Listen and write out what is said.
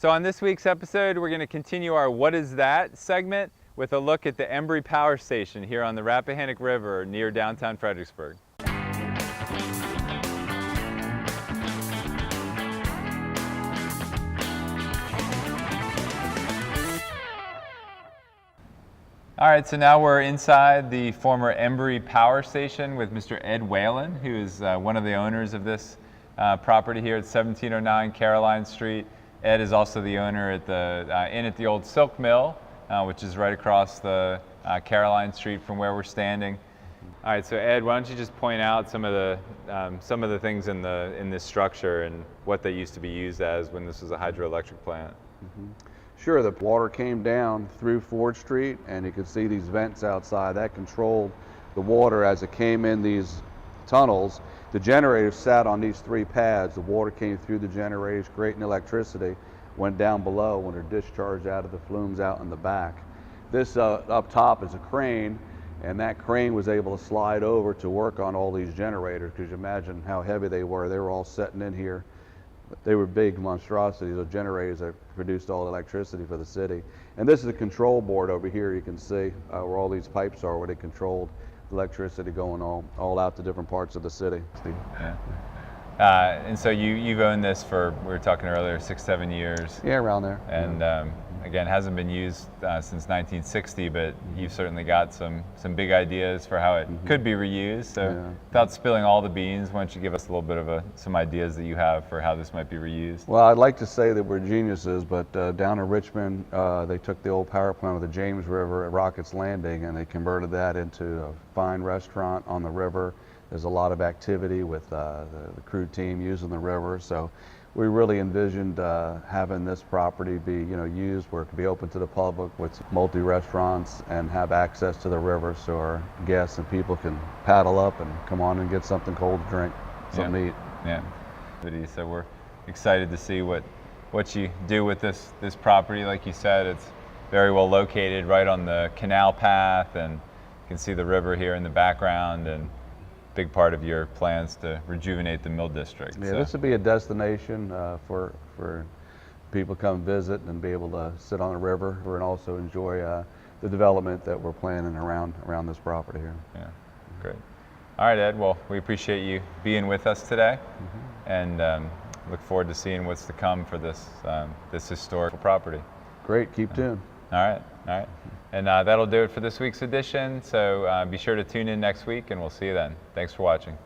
So on this week's episode, we're going to continue our What Is That segment with a look at the Embrey Power Station here on the Rappahannock River near downtown Fredericksburg. All right, so now we're inside the former Embrey Power Station with Mr. Ed Whalen, who is one of the owners of this property here at 1709 Caroline Street. Ed is also the owner at the inn at the old Silk Mill, which is right across the Caroline Street from where we're standing. All right, so Ed, why don't you just point out some of the things in this structure and what they used to be used as when this was a hydroelectric plant. Sure, the water came down through Ford Street, and you can see these vents outside. That controlled the water as it came in these tunnels. The generators sat on these three pads. The water came through the generators, creating electricity, went down below when they're discharged out of the flumes out in the back. This up top is a crane, and that crane was able to slide over to work on all these generators, because you imagine how heavy they were. They were all sitting in here. They were big monstrosities, those generators that produced all the electricity for the city. And this is a control board over here, you can see where all these pipes are, where they controlled electricity going all out to different parts of the city. Yeah. And so you've owned this for, we were talking earlier, 6-7 years. Yeah, around there. And again, hasn't been used since 1960, but you've certainly got some big ideas for how it could be reused. So without spilling all the beans, why don't you give us a little bit of some ideas that you have for how this might be reused? Well, I'd like to say that we're geniuses, but down in Richmond, they took the old power plant of the James River at Rockets Landing, and they converted that into a fine restaurant on the river. There's a lot of activity with the crew team using the river, so we really envisioned having this property be used where it could be open to the public with multi-restaurants and have access to the river, so our guests and people can paddle up and come on and get something cold to drink, something to eat. Yeah. So we're excited to see what you do with this property. Like you said, it's very well located right on the canal path, and you can see the river here in the background, and big part of your plans to rejuvenate the Mill District. Yeah, so this would be a destination for people to come visit and be able to sit on the river and also enjoy the development that we're planning around this property here. Yeah, great. All right, Ed, well, we appreciate you being with us today, and look forward to seeing what's to come for this historical property. Great, keep tuned. All right. And that'll do it for this week's edition, so be sure to tune in next week, and we'll see you then. Thanks for watching.